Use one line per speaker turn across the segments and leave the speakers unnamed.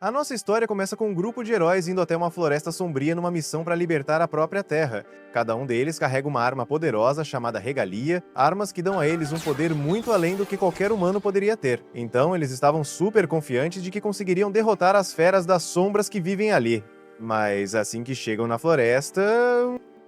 A nossa história começa com um grupo de heróis indo até uma floresta sombria numa missão para libertar a própria Terra. Cada um deles carrega uma arma poderosa chamada Regalia, armas que dão a eles um poder muito além do que qualquer humano poderia ter. Então eles estavam super confiantes de que conseguiriam derrotar as feras das sombras que vivem ali. Mas assim que chegam na floresta,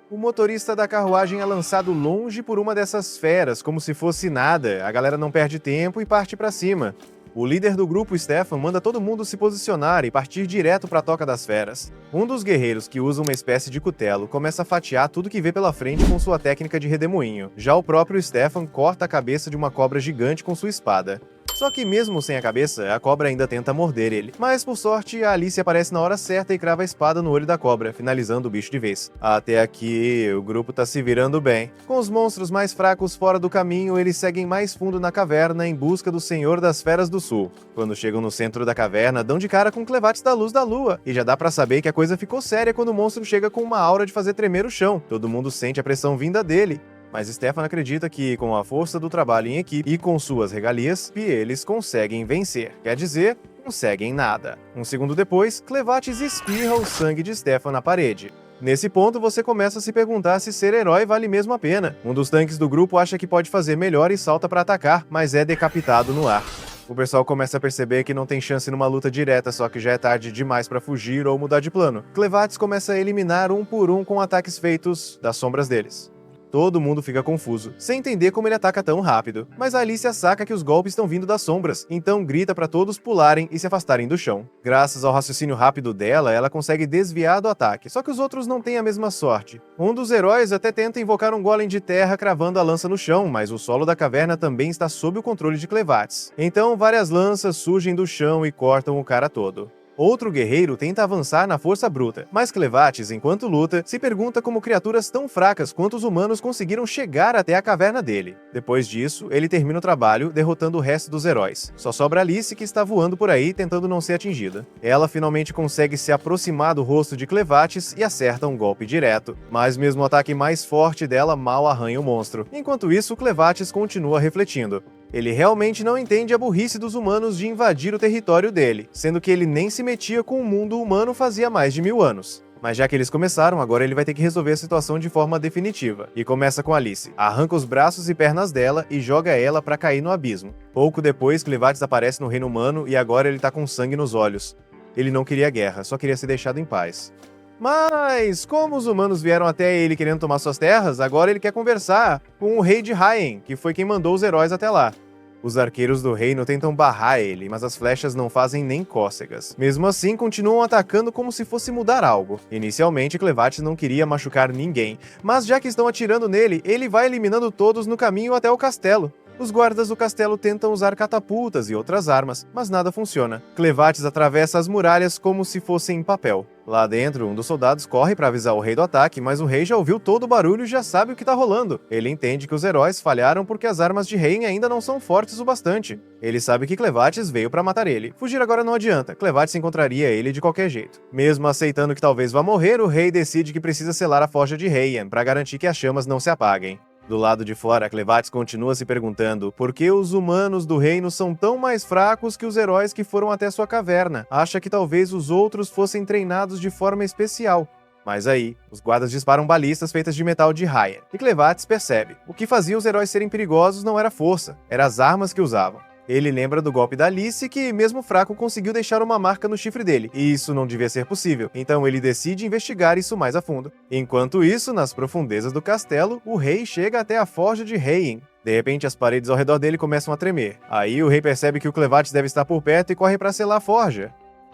o motorista da carruagem é lançado longe por uma dessas feras, como se fosse nada. A galera não perde tempo e parte para cima. O líder do grupo, Stefan, manda todo mundo se posicionar e partir direto para a Toca das Feras. Um dos guerreiros, que usa uma espécie de cutelo, começa a fatiar tudo que vê pela frente com sua técnica de redemoinho. Já o próprio Stefan corta a cabeça de uma cobra gigante com sua espada. Só que mesmo sem a cabeça, a cobra ainda tenta morder ele. Mas por sorte, a Alice aparece na hora certa e crava a espada no olho da cobra, finalizando o bicho de vez. Até aqui, o grupo tá se virando bem. Com os monstros mais fracos fora do caminho, eles seguem mais fundo na caverna em busca do Senhor das Feras do Sul. Quando chegam no centro da caverna, dão de cara com Clevates da Luz da Lua, e já dá pra saber que a coisa ficou séria quando o monstro chega com uma aura de fazer tremer o chão. Todo mundo sente a pressão vinda dele. Mas Stefan acredita que, com a força do trabalho em equipe e com suas regalias, eles conseguem vencer. Quer dizer, conseguem nada. Um segundo depois, Clevates espirra o sangue de Stefan na parede. Nesse ponto, você começa a se perguntar se ser herói vale mesmo a pena. Um dos tanques do grupo acha que pode fazer melhor e salta para atacar, mas é decapitado no ar. O pessoal começa a perceber que não tem chance numa luta direta, só que já é tarde demais para fugir ou mudar de plano. Clevates começa a eliminar um por um com ataques feitos das sombras deles. Todo mundo fica confuso, sem entender como ele ataca tão rápido. Mas a Alicia saca que os golpes estão vindo das sombras, então grita para todos pularem e se afastarem do chão. Graças ao raciocínio rápido dela, ela consegue desviar do ataque, só que os outros não têm a mesma sorte. Um dos heróis até tenta invocar um golem de terra cravando a lança no chão, mas o solo da caverna também está sob o controle de Clevates. Então várias lanças surgem do chão e cortam o cara todo. Outro guerreiro tenta avançar na força bruta, mas Clevates, enquanto luta, se pergunta como criaturas tão fracas quanto os humanos conseguiram chegar até a caverna dele. Depois disso, ele termina o trabalho, derrotando o resto dos heróis. Só sobra Alice, que está voando por aí, tentando não ser atingida. Ela finalmente consegue se aproximar do rosto de Clevates e acerta um golpe direto, mas mesmo o ataque mais forte dela mal arranha o monstro. Enquanto isso, Clevates continua refletindo. Ele realmente não entende a burrice dos humanos de invadir o território dele, sendo que ele nem se metia com o mundo humano fazia mais de 1000 anos. Mas já que eles começaram, agora ele vai ter que resolver a situação de forma definitiva. E começa com Alice. Arranca os braços e pernas dela e joga ela pra cair no abismo. Pouco depois, Clevates aparece no reino humano e agora ele tá com sangue nos olhos. Ele não queria guerra, só queria ser deixado em paz. Mas, como os humanos vieram até ele querendo tomar suas terras, agora ele quer conversar com o rei de Hyen, que foi quem mandou os heróis até lá. Os arqueiros do reino tentam barrar ele, mas as flechas não fazem nem cócegas. Mesmo assim, continuam atacando como se fosse mudar algo. Inicialmente, Clevates não queria machucar ninguém, mas já que estão atirando nele, ele vai eliminando todos no caminho até o castelo. Os guardas do castelo tentam usar catapultas e outras armas, mas nada funciona. Clevates atravessa as muralhas como se fossem papel. Lá dentro, um dos soldados corre para avisar o rei do ataque, mas o rei já ouviu todo o barulho e já sabe o que tá rolando. Ele entende que os heróis falharam porque as armas de Hyen ainda não são fortes o bastante. Ele sabe que Clevates veio para matar ele. Fugir agora não adianta, Clevates encontraria ele de qualquer jeito. Mesmo aceitando que talvez vá morrer, o rei decide que precisa selar a forja de Hyen para garantir que as chamas não se apaguem. Do lado de fora, Clevates continua se perguntando por que os humanos do reino são tão mais fracos que os heróis que foram até sua caverna. Acha que talvez os outros fossem treinados de forma especial. Mas aí, os guardas disparam balistas feitas de metal de Hyen, e Clevates percebe. O que fazia os heróis serem perigosos não era força, eram as armas que usavam. Ele lembra do golpe da Alice que, mesmo fraco, conseguiu deixar uma marca no chifre dele, e isso não devia ser possível, então ele decide investigar isso mais a fundo. Enquanto isso, nas profundezas do castelo, o rei chega até a forja de Hyen. De repente, as paredes ao redor dele começam a tremer. Aí o rei percebe que o Clevates deve estar por perto e corre para selar a forja.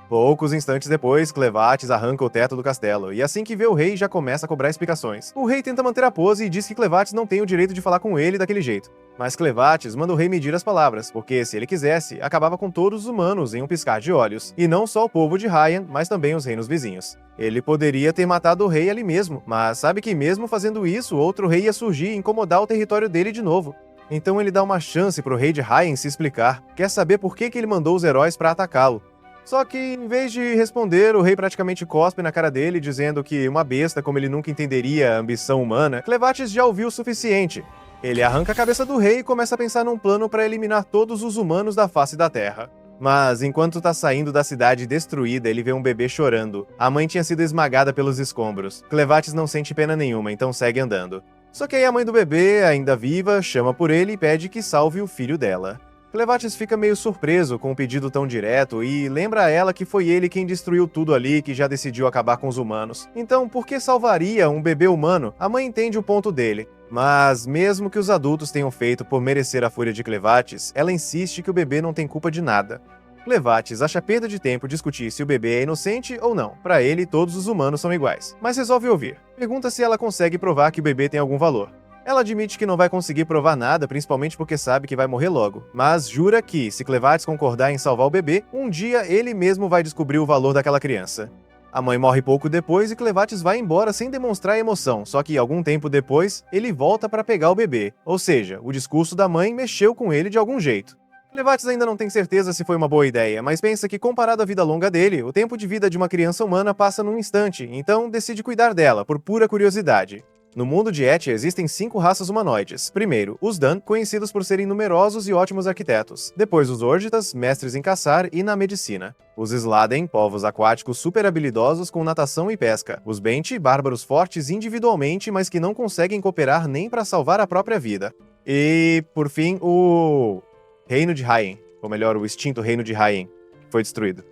Poucos instantes depois, Clevates arranca o teto do castelo, e assim que vê o rei, já começa a cobrar explicações. O rei tenta manter a pose e diz que Clevates não tem o direito de falar com ele daquele jeito. Mas Clevates manda o rei medir as palavras, porque se ele quisesse, acabava com todos os humanos em um piscar de olhos, e não só o povo de Hyen, mas também os reinos vizinhos. Ele poderia ter matado o rei ali mesmo, mas sabe que mesmo fazendo isso, outro rei ia surgir e incomodar o território dele de novo. Então ele dá uma chance pro rei de Hyen se explicar, quer saber por que ele mandou os heróis para atacá-lo. Só que, em vez de responder, o rei praticamente cospe na cara dele, dizendo que uma besta como ele nunca entenderia a ambição humana, Clevates já ouviu o suficiente. Ele arranca a cabeça do rei e começa a pensar num plano para eliminar todos os humanos da face da Terra. Mas enquanto tá saindo da cidade destruída, ele vê um bebê chorando. A mãe tinha sido esmagada pelos escombros. Clevatis não sente pena nenhuma, então segue andando. Só que aí a mãe do bebê, ainda viva, chama por ele e pede que salve o filho dela. Clevatis fica meio surpreso com um pedido tão direto e lembra a ela que foi ele quem destruiu tudo ali, que já decidiu acabar com os humanos. Então, por que salvaria um bebê humano? A mãe entende o ponto dele. Mas, mesmo que os adultos tenham feito por merecer a fúria de Clevatis, ela insiste que o bebê não tem culpa de nada. Clevatis acha perda de tempo discutir se o bebê é inocente ou não. Para ele, todos os humanos são iguais. Mas resolve ouvir. Pergunta se ela consegue provar que o bebê tem algum valor. Ela admite que não vai conseguir provar nada, principalmente porque sabe que vai morrer logo. Mas jura que, se Clevatis concordar em salvar o bebê, um dia ele mesmo vai descobrir o valor daquela criança. A mãe morre pouco depois e Clevatis vai embora sem demonstrar emoção, só que algum tempo depois, ele volta para pegar o bebê. Ou seja, o discurso da mãe mexeu com ele de algum jeito. Clevatis ainda não tem certeza se foi uma boa ideia, mas pensa que comparado à vida longa dele, o tempo de vida de uma criança humana passa num instante, então decide cuidar dela, por pura curiosidade. No mundo de Etia existem 5 raças humanoides. Primeiro, os Dan, conhecidos por serem numerosos e ótimos arquitetos. Depois os Orgitas, mestres em caçar e na medicina. Os Sladen, povos aquáticos super habilidosos com natação e pesca. Os Benti, bárbaros fortes individualmente, mas que não conseguem cooperar nem para salvar a própria vida. E, por fim, o Reino de Haien, ou melhor, o extinto Reino de Haien, que foi destruído.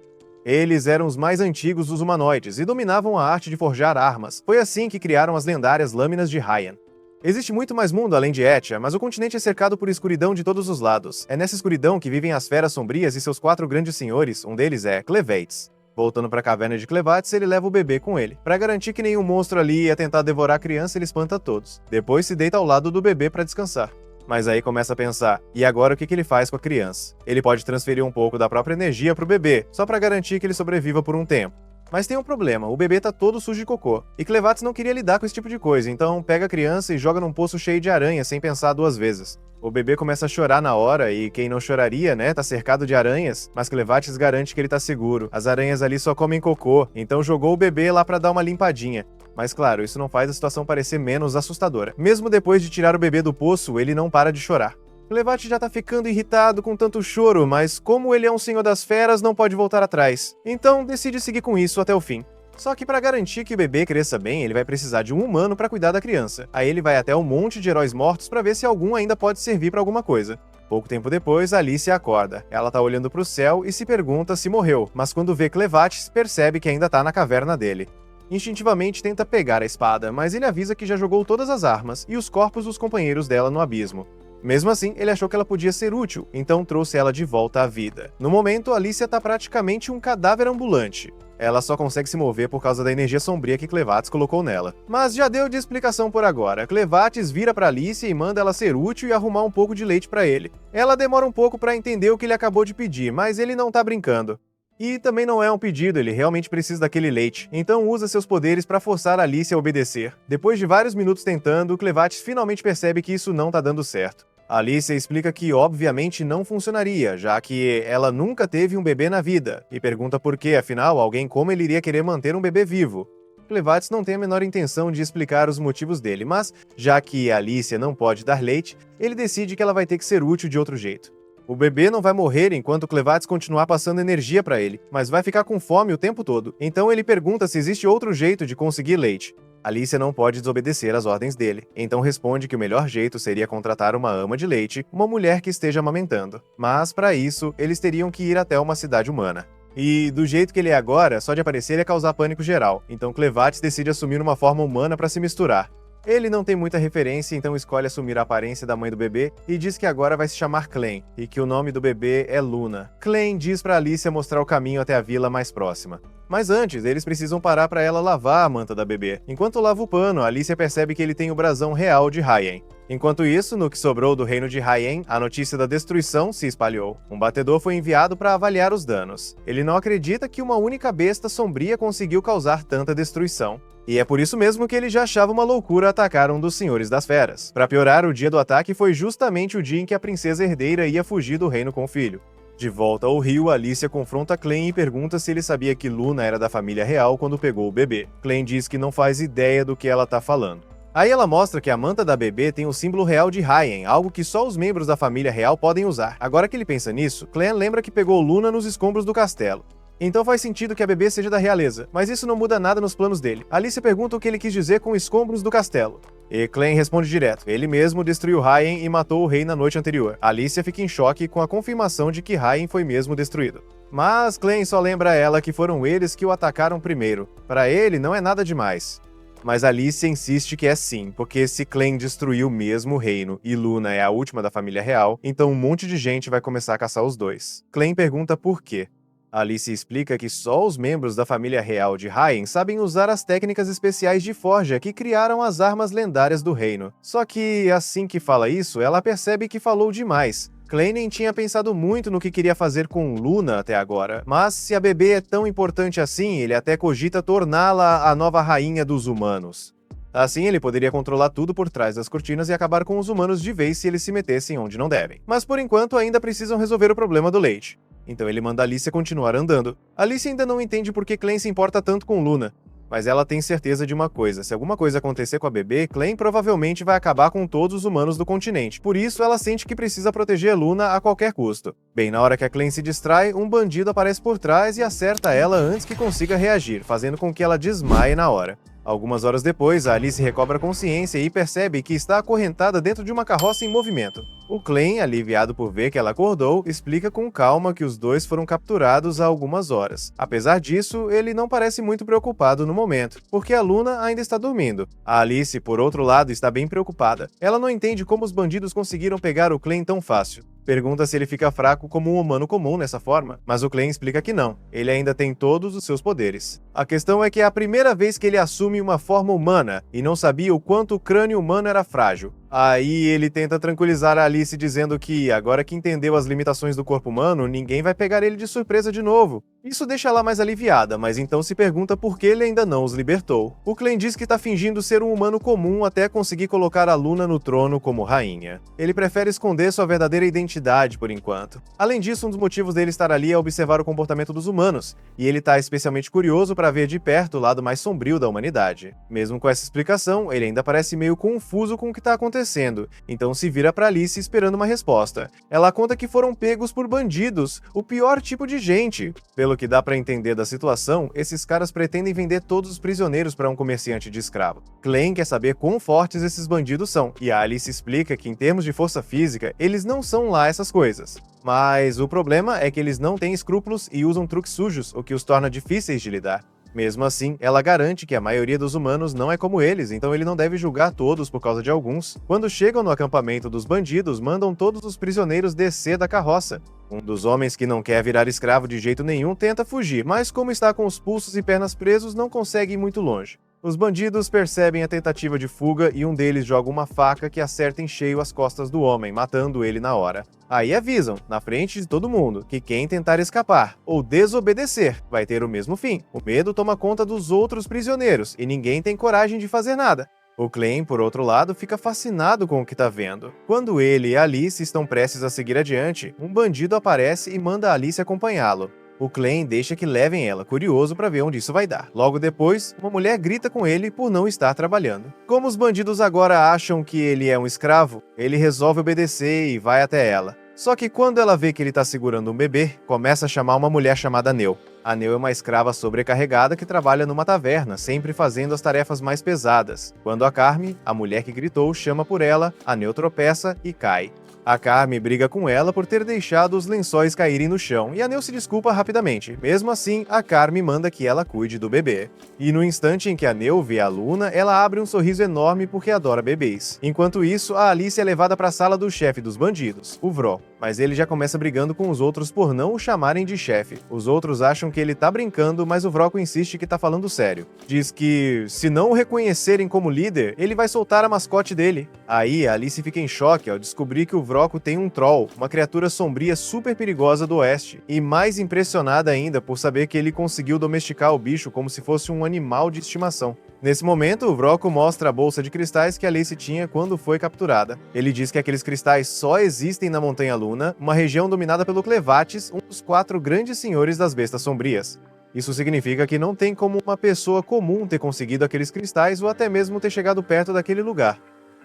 Eles eram os mais antigos dos humanoides e dominavam a arte de forjar armas. Foi assim que criaram as lendárias lâminas de Haien. Existe muito mais mundo além de Etia, mas o continente é cercado por escuridão de todos os lados. É nessa escuridão que vivem as feras sombrias e seus 4 grandes senhores, um deles é Clevates. Voltando para a caverna de Clevates, ele leva o bebê com ele. Para garantir que nenhum monstro ali ia tentar devorar a criança, ele espanta todos. Depois se deita ao lado do bebê para descansar. Mas aí começa a pensar, e agora o que ele faz com a criança? Ele pode transferir um pouco da própria energia pro bebê, só para garantir que ele sobreviva por um tempo. Mas tem um problema, o bebê tá todo sujo de cocô. E Clevatis não queria lidar com esse tipo de coisa, então pega a criança e joga num poço cheio de aranha sem pensar 2 vezes. O bebê começa a chorar na hora, e quem não choraria, né, tá cercado de aranhas, mas Clevatis garante que ele tá seguro. As aranhas ali só comem cocô, então jogou o bebê lá pra dar uma limpadinha. Mas claro, isso não faz a situação parecer menos assustadora. Mesmo depois de tirar o bebê do poço, ele não para de chorar. Clevatis já tá ficando irritado com tanto choro, mas como ele é um senhor das feras, não pode voltar atrás. Então decide seguir com isso até o fim. Só que para garantir que o bebê cresça bem, ele vai precisar de um humano para cuidar da criança. Aí ele vai até um monte de heróis mortos para ver se algum ainda pode servir para alguma coisa. Pouco tempo depois, Alice acorda. Ela tá olhando pro céu e se pergunta se morreu, mas quando vê Clevatis, percebe que ainda tá na caverna dele. Instintivamente tenta pegar a espada, mas ele avisa que já jogou todas as armas e os corpos dos companheiros dela no abismo. Mesmo assim, ele achou que ela podia ser útil, então trouxe ela de volta à vida. No momento, Alicia tá praticamente um cadáver ambulante. Ela só consegue se mover por causa da energia sombria que Clevatis colocou nela. Mas já deu de explicação por agora. Clevatis vira pra Alicia e manda ela ser útil e arrumar um pouco de leite pra ele. Ela demora um pouco pra entender o que ele acabou de pedir, mas ele não tá brincando. E também não é um pedido, ele realmente precisa daquele leite, então usa seus poderes para forçar Alicia a obedecer. Depois de vários minutos tentando, Clevatis finalmente percebe que isso não tá dando certo. Alicia explica que obviamente não funcionaria, já que ela nunca teve um bebê na vida, e pergunta por que, afinal, alguém como ele iria querer manter um bebê vivo. Clevatis não tem a menor intenção de explicar os motivos dele, mas, já que Alicia não pode dar leite, ele decide que ela vai ter que ser útil de outro jeito. O bebê não vai morrer enquanto Clevatis continuar passando energia para ele, mas vai ficar com fome o tempo todo. Então ele pergunta se existe outro jeito de conseguir leite. Alicia não pode desobedecer às ordens dele, então responde que o melhor jeito seria contratar uma ama de leite, uma mulher que esteja amamentando. Mas para isso, eles teriam que ir até uma cidade humana. E do jeito que ele é agora, só de aparecer ia causar pânico geral, então Clevatis decide assumir uma forma humana para se misturar. Ele não tem muita referência, então escolhe assumir a aparência da mãe do bebê e diz que agora vai se chamar Clem, e que o nome do bebê é Luna. Clem diz pra Alicia mostrar o caminho até a vila mais próxima. Mas antes, eles precisam parar pra ela lavar a manta da bebê. Enquanto lava o pano, Alicia percebe que ele tem o brasão real de Haien. Enquanto isso, no que sobrou do reino de Haien, a notícia da destruição se espalhou. Um batedor foi enviado para avaliar os danos. Ele não acredita que uma única besta sombria conseguiu causar tanta destruição. E é por isso mesmo que ele já achava uma loucura atacar um dos Senhores das Feras. Para piorar, o dia do ataque foi justamente o dia em que a princesa herdeira ia fugir do reino com o filho. De volta ao rio, Alicia confronta Clem e pergunta se ele sabia que Luna era da família real quando pegou o bebê. Clem diz que não faz ideia do que ela tá falando. Aí ela mostra que a manta da bebê tem o símbolo real de Hyen, algo que só os membros da família real podem usar. Agora que ele pensa nisso, Clem lembra que pegou Luna nos escombros do castelo. Então faz sentido que a bebê seja da realeza, mas isso não muda nada nos planos dele. Alice pergunta o que ele quis dizer com escombros do castelo. E Clem responde direto, ele mesmo destruiu Hyen e matou o rei na noite anterior. Alicia fica em choque com a confirmação de que Hyen foi mesmo destruído. Mas Clem só lembra a ela que foram eles que o atacaram primeiro. Para ele não é nada demais. Mas Alicia insiste que é sim, porque se Clem destruiu mesmo o reino e Luna é a última da família real, então um monte de gente vai começar a caçar os dois. Clem pergunta por quê. Alice explica que só os membros da família real de Hyen sabem usar as técnicas especiais de forja que criaram as armas lendárias do reino. Só que, assim que fala isso, ela percebe que falou demais. Clem nem tinha pensado muito no que queria fazer com Luna até agora, mas se a bebê é tão importante assim, ele até cogita torná-la a nova rainha dos humanos. Assim, ele poderia controlar tudo por trás das cortinas e acabar com os humanos de vez se eles se metessem onde não devem. Mas por enquanto ainda precisam resolver o problema do leite. Então ele manda Alicia continuar andando. Alicia ainda não entende por que Clem se importa tanto com Luna, mas ela tem certeza de uma coisa: se alguma coisa acontecer com a bebê, Clem provavelmente vai acabar com todos os humanos do continente. Por isso, ela sente que precisa proteger Luna a qualquer custo. Bem, na hora que a Clem se distrai, um bandido aparece por trás e acerta ela antes que consiga reagir, fazendo com que ela desmaie na hora. Algumas horas depois, a Alice recobra a consciência e percebe que está acorrentada dentro de uma carroça em movimento. O Clem, aliviado por ver que ela acordou, explica com calma que os dois foram capturados há algumas horas. Apesar disso, ele não parece muito preocupado no momento, porque a Luna ainda está dormindo. A Alice, por outro lado, está bem preocupada. Ela não entende como os bandidos conseguiram pegar o Clem tão fácil. Pergunta se ele fica fraco como um humano comum nessa forma, mas o Clem explica que não, ele ainda tem todos os seus poderes. A questão é que é a primeira vez que ele assume uma forma humana, e não sabia o quanto o crânio humano era frágil. Aí ele tenta tranquilizar a Alice dizendo que, agora que entendeu as limitações do corpo humano, ninguém vai pegar ele de surpresa de novo. Isso deixa ela mais aliviada, mas então se pergunta por que ele ainda não os libertou. O Clem diz que tá fingindo ser um humano comum até conseguir colocar a Luna no trono como rainha. Ele prefere esconder sua verdadeira identidade por enquanto. Além disso, um dos motivos dele estar ali é observar o comportamento dos humanos, e ele tá especialmente curioso para ver de perto o lado mais sombrio da humanidade. Mesmo com essa explicação, ele ainda parece meio confuso com o que tá acontecendo, então se vira para Alice esperando uma resposta. Ela conta que foram pegos por bandidos, o pior tipo de gente. Pelo que dá para entender da situação, esses caras pretendem vender todos os prisioneiros para um comerciante de escravo. Clem quer saber quão fortes esses bandidos são, e a Alice explica que em termos de força física, eles não são lá essas coisas. Mas o problema é que eles não têm escrúpulos e usam truques sujos, o que os torna difíceis de lidar. Mesmo assim, ela garante que a maioria dos humanos não é como eles, então ele não deve julgar todos por causa de alguns. Quando chegam no acampamento dos bandidos, mandam todos os prisioneiros descer da carroça. Um dos homens que não quer virar escravo de jeito nenhum tenta fugir, mas como está com os pulsos e pernas presos, não consegue ir muito longe. Os bandidos percebem a tentativa de fuga e um deles joga uma faca que acerta em cheio as costas do homem, matando ele na hora. Aí avisam, na frente de todo mundo, que quem tentar escapar ou desobedecer vai ter o mesmo fim. O medo toma conta dos outros prisioneiros e ninguém tem coragem de fazer nada. O Clem, por outro lado, fica fascinado com o que está vendo. Quando ele e Alice estão prestes a seguir adiante, um bandido aparece e manda Alice acompanhá-lo. O Clem deixa que levem ela, curioso para ver onde isso vai dar. Logo depois, uma mulher grita com ele por não estar trabalhando. Como os bandidos agora acham que ele é um escravo, ele resolve obedecer e vai até ela. Só que quando ela vê que ele está segurando um bebê, começa a chamar uma mulher chamada Neu. A Neu é uma escrava sobrecarregada que trabalha numa taverna, sempre fazendo as tarefas mais pesadas. Quando a Carme, a mulher que gritou, chama por ela, a Neu tropeça e cai. A Carme briga com ela por ter deixado os lençóis caírem no chão, e a Neu se desculpa rapidamente. Mesmo assim, a Carme manda que ela cuide do bebê. E no instante em que a Neu vê a Luna, ela abre um sorriso enorme porque adora bebês. Enquanto isso, a Alice é levada para a sala do chefe dos bandidos, o Vró. Mas ele já começa brigando com os outros por não o chamarem de chefe. Os outros acham que ele tá brincando, mas o Vroco insiste que tá falando sério. Diz que, se não o reconhecerem como líder, ele vai soltar a mascote dele. Aí, a Alice fica em choque ao descobrir que o Vroco tem um troll, uma criatura sombria super perigosa do oeste. E mais impressionada ainda por saber que ele conseguiu domesticar o bicho como se fosse um animal de estimação. Nesse momento, o Vroco mostra a bolsa de cristais que Alice tinha quando foi capturada. Ele diz que aqueles cristais só existem na Montanha Luna, uma região dominada pelo Clevates, um dos 4 grandes senhores das bestas sombrias. Isso significa que não tem como uma pessoa comum ter conseguido aqueles cristais ou até mesmo ter chegado perto daquele lugar.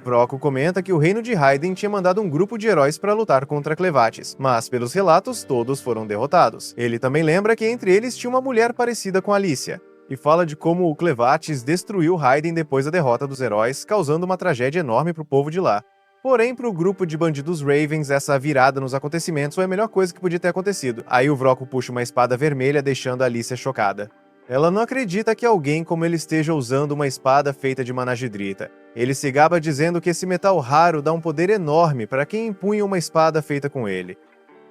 Vroco comenta que o reino de Hyden tinha mandado um grupo de heróis para lutar contra Clevates, mas pelos relatos, todos foram derrotados. Ele também lembra que entre eles tinha uma mulher parecida com Alicia, e fala de como o Clevates destruiu Hyden depois da derrota dos heróis, causando uma tragédia enorme para o povo de lá. Porém, para o grupo de bandidos Ravens, essa virada nos acontecimentos foi a melhor coisa que podia ter acontecido. Aí o Vroco puxa uma espada vermelha, deixando a Alicia chocada. Ela não acredita que alguém como ele esteja usando uma espada feita de managidrita. Ele se gaba dizendo que esse metal raro dá um poder enorme para quem empunha uma espada feita com ele.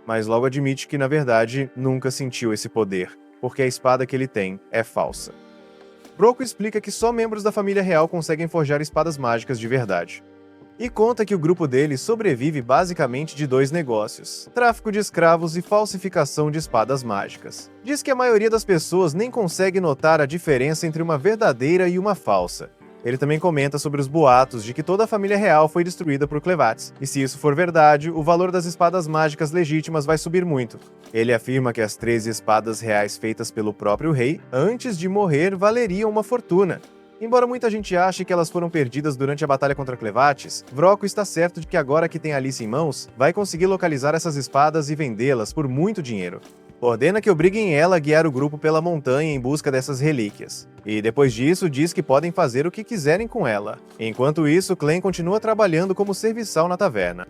Mas logo admite que, na verdade, nunca sentiu esse poder, porque a espada que ele tem é falsa. Vroco explica que só membros da família real conseguem forjar espadas mágicas de verdade. E conta que o grupo dele sobrevive basicamente de 2 negócios: tráfico de escravos e falsificação de espadas mágicas. Diz que a maioria das pessoas nem consegue notar a diferença entre uma verdadeira e uma falsa. Ele também comenta sobre os boatos de que toda a família real foi destruída por Clevates, e se isso for verdade, o valor das espadas mágicas legítimas vai subir muito. Ele afirma que as 13 espadas reais feitas pelo próprio rei, antes de morrer, valeriam uma fortuna. Embora muita gente ache que elas foram perdidas durante a batalha contra Clevates, Vroco está certo de que agora que tem Alice em mãos, vai conseguir localizar essas espadas e vendê-las por muito dinheiro. Ordena que obriguem ela a guiar o grupo pela montanha em busca dessas relíquias. E depois disso, diz que podem fazer o que quiserem com ela. Enquanto isso, Clem continua trabalhando como serviçal na taverna.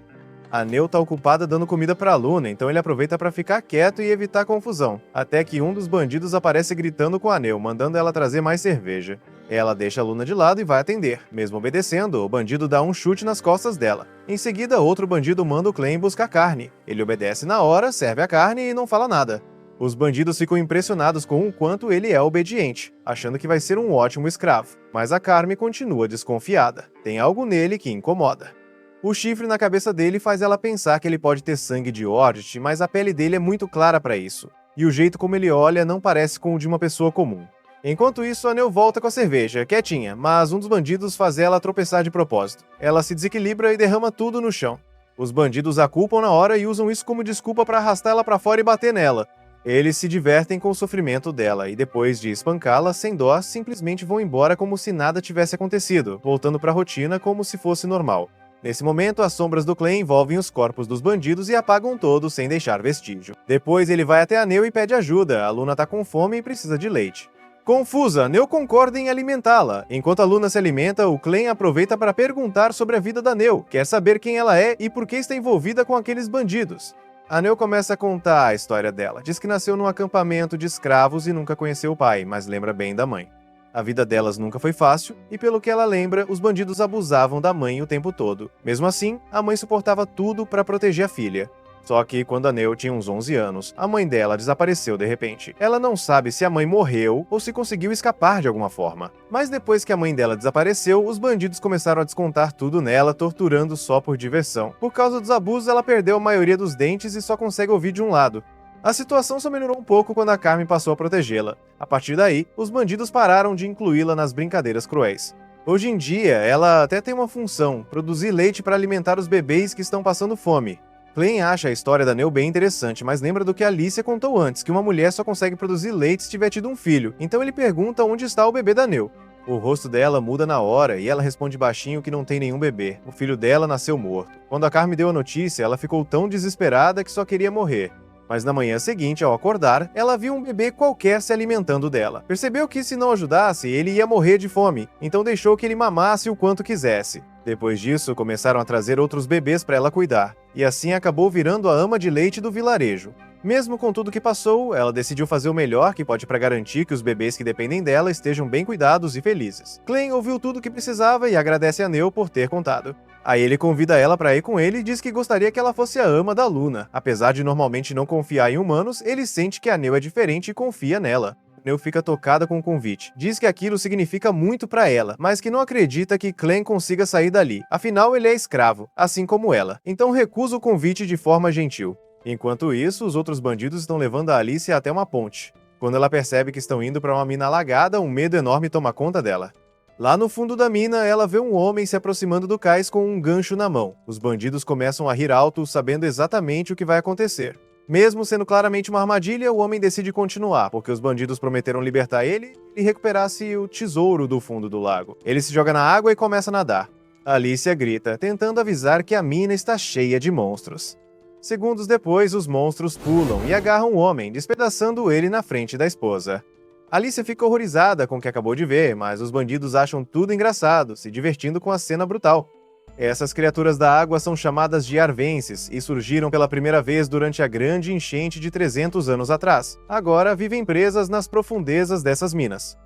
A Neu tá ocupada dando comida pra Luna, então ele aproveita para ficar quieto e evitar confusão, até que um dos bandidos aparece gritando com a Neu, mandando ela trazer mais cerveja. Ela deixa a Luna de lado e vai atender. Mesmo obedecendo, o bandido dá um chute nas costas dela. Em seguida, outro bandido manda o Clem buscar carne. Ele obedece na hora, serve a carne e não fala nada. Os bandidos ficam impressionados com o quanto ele é obediente, achando que vai ser um ótimo escravo. Mas a Carme continua desconfiada. Tem algo nele que incomoda. O chifre na cabeça dele faz ela pensar que ele pode ter sangue de Ordit, mas a pele dele é muito clara para isso. E o jeito como ele olha não parece com o de uma pessoa comum. Enquanto isso, a Neu volta com a cerveja, quietinha, mas um dos bandidos faz ela tropeçar de propósito. Ela se desequilibra e derrama tudo no chão. Os bandidos a culpam na hora e usam isso como desculpa para arrastar ela para fora e bater nela. Eles se divertem com o sofrimento dela e depois de espancá-la sem dó, simplesmente vão embora como se nada tivesse acontecido, voltando para a rotina como se fosse normal. Nesse momento, as sombras do Clem envolvem os corpos dos bandidos e apagam todos sem deixar vestígio. Depois ele vai até a Neu e pede ajuda. A Luna tá com fome e precisa de leite. Confusa, Neu concorda em alimentá-la. Enquanto a Luna se alimenta, o Clem aproveita para perguntar sobre a vida da Neu, quer saber quem ela é e por que está envolvida com aqueles bandidos. A Neu começa a contar a história dela. Diz que nasceu num acampamento de escravos e nunca conheceu o pai, mas lembra bem da mãe. A vida delas nunca foi fácil, e pelo que ela lembra, os bandidos abusavam da mãe o tempo todo. Mesmo assim, a mãe suportava tudo para proteger a filha. Só que quando a Neu tinha uns 11 anos, a mãe dela desapareceu de repente. Ela não sabe se a mãe morreu ou se conseguiu escapar de alguma forma. Mas depois que a mãe dela desapareceu, os bandidos começaram a descontar tudo nela, torturando só por diversão. Por causa dos abusos, ela perdeu a maioria dos dentes e só consegue ouvir de um lado. A situação só melhorou um pouco quando a Carmen passou a protegê-la. A partir daí, os bandidos pararam de incluí-la nas brincadeiras cruéis. Hoje em dia, ela até tem uma função: produzir leite para alimentar os bebês que estão passando fome. Clem acha a história da Neu bem interessante, mas lembra do que Alicia contou antes, que uma mulher só consegue produzir leite se tiver tido um filho, então ele pergunta onde está o bebê da Neu. O rosto dela muda na hora e ela responde baixinho que não tem nenhum bebê. O filho dela nasceu morto. Quando a Carmen deu a notícia, ela ficou tão desesperada que só queria morrer. Mas na manhã seguinte, ao acordar, ela viu um bebê qualquer se alimentando dela. Percebeu que se não ajudasse, ele ia morrer de fome, então deixou que ele mamasse o quanto quisesse. Depois disso, começaram a trazer outros bebês para ela cuidar, e assim acabou virando a ama de leite do vilarejo. Mesmo com tudo que passou, ela decidiu fazer o melhor que pode para garantir que os bebês que dependem dela estejam bem cuidados e felizes. Clem ouviu tudo o que precisava e agradece a Neu por ter contado. Aí ele convida ela para ir com ele e diz que gostaria que ela fosse a ama da Luna. Apesar de normalmente não confiar em humanos, ele sente que a Neu é diferente e confia nela. Neu fica tocada com o convite. Diz que aquilo significa muito para ela, mas que não acredita que Clem consiga sair dali. Afinal, ele é escravo, assim como ela. Então recusa o convite de forma gentil. Enquanto isso, os outros bandidos estão levando a Alicia até uma ponte. Quando ela percebe que estão indo para uma mina alagada, um medo enorme toma conta dela. Lá no fundo da mina, ela vê um homem se aproximando do cais com um gancho na mão. Os bandidos começam a rir alto, sabendo exatamente o que vai acontecer. Mesmo sendo claramente uma armadilha, o homem decide continuar, porque os bandidos prometeram libertar ele e recuperasse o tesouro do fundo do lago. Ele se joga na água e começa a nadar. Alicia grita, tentando avisar que a mina está cheia de monstros. Segundos depois, os monstros pulam e agarram o homem, despedaçando ele na frente da esposa. Alicia fica horrorizada com o que acabou de ver, mas os bandidos acham tudo engraçado, se divertindo com a cena brutal. Essas criaturas da água são chamadas de arvenses e surgiram pela primeira vez durante a grande enchente de 300 anos atrás. Agora vivem presas nas profundezas dessas minas.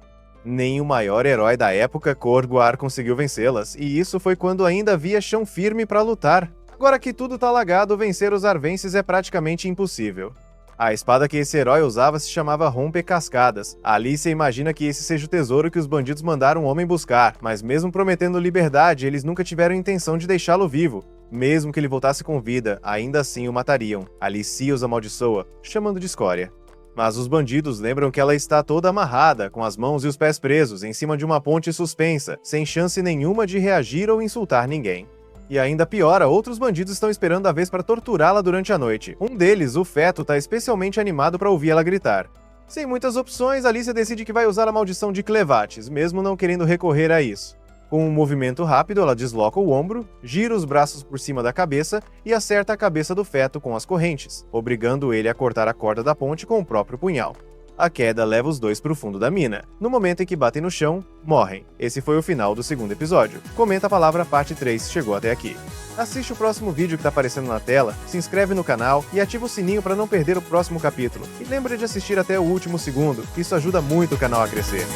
Nem o maior herói da época, Korgoar, conseguiu vencê-las, e isso foi quando ainda havia chão firme para lutar. Agora que tudo tá lagado, vencer os arvenses é praticamente impossível. A espada que esse herói usava se chamava Rompe-Cascadas. Alicia imagina que esse seja o tesouro que os bandidos mandaram o homem buscar, mas mesmo prometendo liberdade, eles nunca tiveram intenção de deixá-lo vivo. Mesmo que ele voltasse com vida, ainda assim o matariam. Alicia os amaldiçoa, chamando de escória. Mas os bandidos lembram que ela está toda amarrada, com as mãos e os pés presos, em cima de uma ponte suspensa, sem chance nenhuma de reagir ou insultar ninguém. E ainda piora, outros bandidos estão esperando a vez para torturá-la durante a noite. Um deles, o Feto, está especialmente animado para ouvir ela gritar. Sem muitas opções, Alicia decide que vai usar a maldição de Clevates, mesmo não querendo recorrer a isso. Com um movimento rápido, ela desloca o ombro, gira os braços por cima da cabeça e acerta a cabeça do feto com as correntes, obrigando ele a cortar a corda da ponte com o próprio punhal. A queda leva os dois para o fundo da mina. No momento em que batem no chão, morrem. Esse foi o final do segundo episódio. Comenta a palavra parte 3 se chegou até aqui. Assiste o próximo vídeo que está aparecendo na tela, se inscreve no canal e ativa o sininho para não perder o próximo capítulo. E lembra de assistir até o último segundo, isso ajuda muito o canal a crescer.